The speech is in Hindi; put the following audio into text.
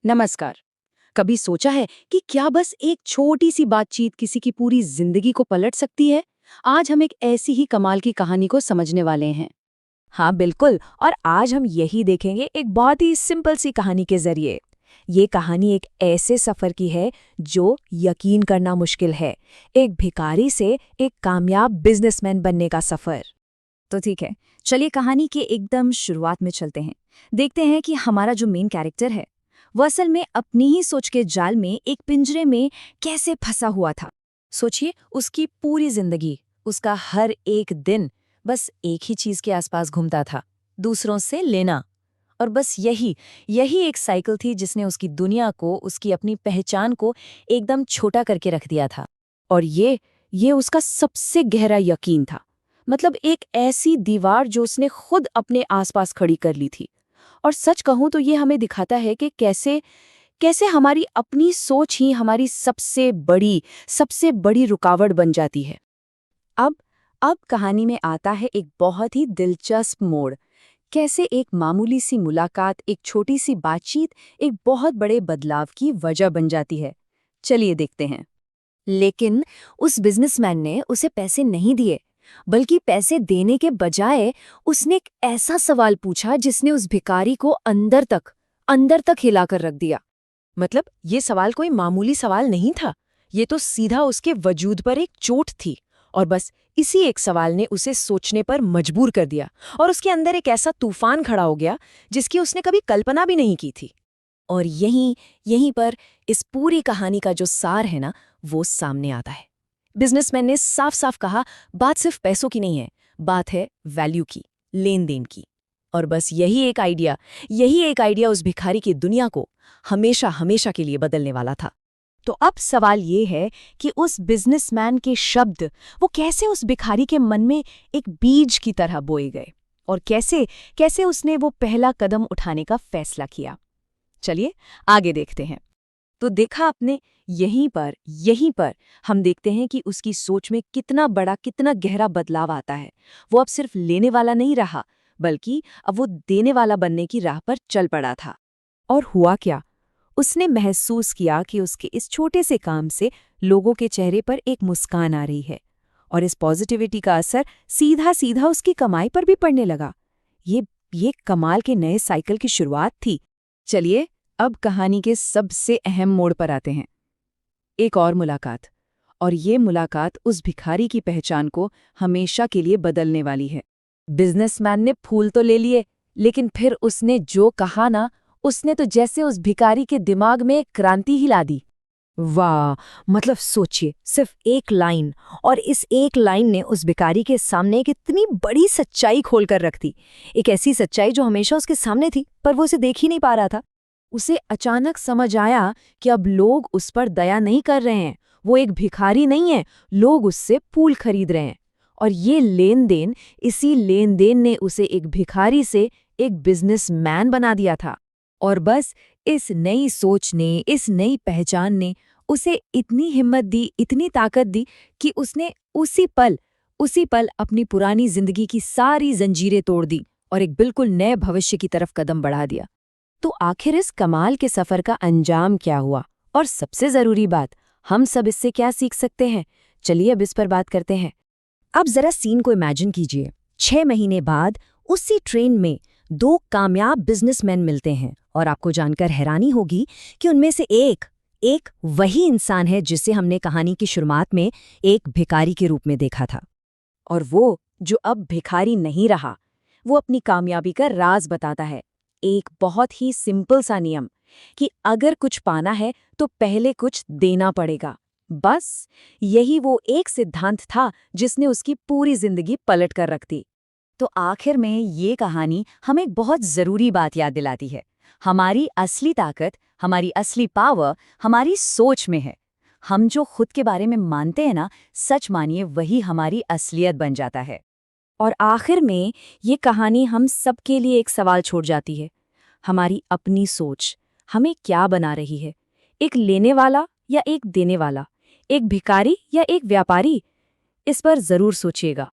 नमस्कार। कभी सोचा है कि क्या बस एक छोटी सी बातचीत किसी की पूरी जिंदगी को पलट सकती है? आज हम एक ऐसी ही कमाल की कहानी को समझने वाले हैं। हाँ बिल्कुल। और आज हम यही देखेंगे एक बहुत ही सिंपल सी कहानी के जरिए। ये कहानी एक ऐसे सफर की है जो यकीन करना मुश्किल है। एक भिखारी से एक कामयाब बिजनेसमैन बनने का सफर। तो ठीक है, चलिए कहानी के एकदम शुरुआत में चलते हैं। देखते हैं कि हमारा जो मेन कैरेक्टर है वो असल में अपनी ही सोच के जाल में एक पिंजरे में कैसे फंसा हुआ था। सोचिए, उसकी पूरी जिंदगी, उसका हर एक दिन बस एक ही चीज के आसपास घूमता था, दूसरों से लेना। और बस यही यही एक साइकिल थी जिसने उसकी दुनिया को, उसकी अपनी पहचान को एकदम छोटा करके रख दिया था। और ये उसका सबसे गहरा यकीन था। मतलब एक ऐसी दीवार जो उसने खुद अपने आसपास खड़ी कर ली थी। और सच कहूं तो ये हमें दिखाता है कि कैसे कैसे हमारी अपनी सोच ही हमारी सबसे बड़ी रुकावट बन जाती है। अब अब कहानी में आता है एक बहुत ही दिलचस्प मोड़। कैसे एक मामूली सी मुलाकात, एक छोटी सी बातचीत एक बहुत बड़े बदलाव की वजह बन जाती है। चलिए देखते हैं। लेकिन उस बिजनेसमैन ने उसे पैसे नहीं दिए, बल्कि पैसे देने के बजाय उसने एक ऐसा सवाल पूछा जिसने उस भिखारी को अंदर तक हिलाकर रख दिया। मतलब ये सवाल कोई मामूली सवाल नहीं था। ये तो सीधा उसके वजूद पर एक चोट थी। और बस इसी एक सवाल ने उसे सोचने पर मजबूर कर दिया। और उसके अंदर एक ऐसा तूफान खड़ा हो गया जिसकी उसने कभी कल्पना भी नहीं की थी। और यहीं यहीं पर इस पूरी कहानी का जो सार है ना, वो सामने आता है। बिजनेसमैन ने साफ साफ कहा, बात सिर्फ पैसों की नहीं है, बात है वैल्यू की, लेन देन की। और बस यही एक आइडिया उस भिखारी की दुनिया को हमेशा हमेशा के लिए बदलने वाला था। तो अब सवाल ये है कि उस बिजनेसमैन के शब्द वो कैसे उस भिखारी के मन में एक बीज की तरह बोए गए, और कैसे कैसे उसने वो पहला कदम उठाने का फैसला किया। चलिए आगे देखते हैं। तो देखा आपने, यहीं पर हम देखते हैं कि उसकी सोच में कितना बड़ा, कितना गहरा बदलाव आता है। वो अब सिर्फ लेने वाला नहीं रहा, बल्कि अब वो देने वाला बनने की राह पर चल पड़ा था। और हुआ क्या? उसने महसूस किया कि उसके इस छोटे से काम से लोगों के चेहरे पर एक मुस्कान आ रही है। और इस पॉजिटिविटी का असर सीधा सीधा उसकी कमाई पर भी पड़ने लगा। ये कमाल के नए साइकिल की शुरुआत थी। चलिए अब कहानी के सबसे अहम मोड़ पर आते हैं। एक और मुलाकात। और ये मुलाकात उस भिखारी की पहचान को हमेशा के लिए बदलने वाली है। बिजनेसमैन ने फूल तो ले लिए, लेकिन फिर उसने जो कहा ना, उसने तो जैसे उस भिखारी के दिमाग में एक क्रांति हिला दी। वाह! मतलब सोचिए, सिर्फ एक लाइन, और इस एक लाइन ने उस भिखारी के सामने एक इतनी बड़ी सच्चाई खोलकर रख दी। एक ऐसी सच्चाई जो हमेशा उसके सामने थी, पर वो उसे देख ही नहीं पा रहा था। उसे अचानक समझ आया कि अब लोग उस पर दया नहीं कर रहे हैं। वो एक भिखारी नहीं है, लोग उससे फूल खरीद रहे हैं। और ये लेन देन, इसी लेन देन ने उसे एक भिखारी से एक बिजनेसमैन बना दिया था। और बस इस नई सोच ने, इस नई पहचान ने उसे इतनी हिम्मत दी, इतनी ताकत दी कि उसने उसी पल अपनी पुरानी जिंदगी की सारी जंजीरें तोड़ दी और एक बिल्कुल नए भविष्य की तरफ कदम बढ़ा दिया। तो आखिर इस कमाल के सफर का अंजाम क्या हुआ? और सबसे जरूरी बात, हम सब इससे क्या सीख सकते हैं? चलिए अब इस पर बात करते हैं। अब जरा सीन को इमेजिन कीजिए। 6 महीने बाद उसी ट्रेन में 2 कामयाब बिजनेसमैन मिलते हैं, और आपको जानकर हैरानी होगी कि उनमें से एक वही इंसान है जिसे हमने कहानी की शुरुआत में एक भिखारी के रूप में देखा था। और वो जो अब भिखारी नहीं रहा, वो अपनी कामयाबी का राज बताता है। एक बहुत ही सिंपल सा नियम कि अगर कुछ पाना है तो पहले कुछ देना पड़ेगा। बस यही वो एक सिद्धांत था जिसने उसकी पूरी जिंदगी पलट कर रख दी। तो आखिर में ये कहानी हमें एक बहुत जरूरी बात याद दिलाती है। हमारी असली ताकत, हमारी असली पावर हमारी सोच में है। हम जो खुद के बारे में मानते हैं ना, सच मानिए वही हमारी असलियत बन जाता है। और आखिर में ये कहानी हम सबके लिए एक सवाल छोड़ जाती है। हमारी अपनी सोच हमें क्या बना रही है? एक लेने वाला या एक देने वाला? एक भिखारी या एक व्यापारी? इस पर जरूर सोचिएगा।